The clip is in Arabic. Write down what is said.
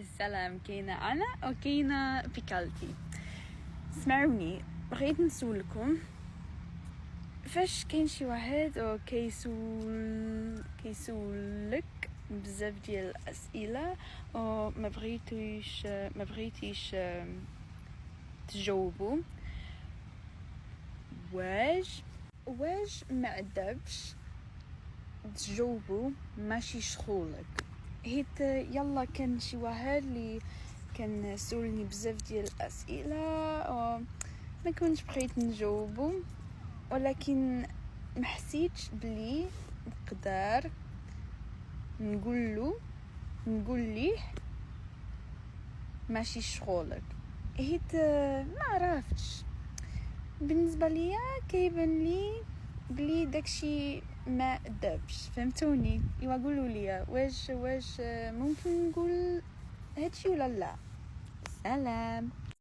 السلام. كاينة أنا وكاينة بيكالتي. اسمعوني، بغيت نسولكم فاش كاين شي واحد او كيسولك بزاف ديال الاسئله او ما بغيتيش تجاوبوا، واش ما عذبش تجاوبوا ماشي شغلك؟ حيت يلا كان شي واحد اللي كان سولني بزاف ديال الاسئله او ما كنتش بغيت نجاوبو، ولكن ما حسيتش بلي نقدر نقول ليه ماشي شغلك، حيت ما عرفتش بالنسبه ليا كيبان لي بلي داكشي ما دابش. فهمتوني؟ ايوا قولوا لي واش ممكن نقول هادشي ولا لا. سلام.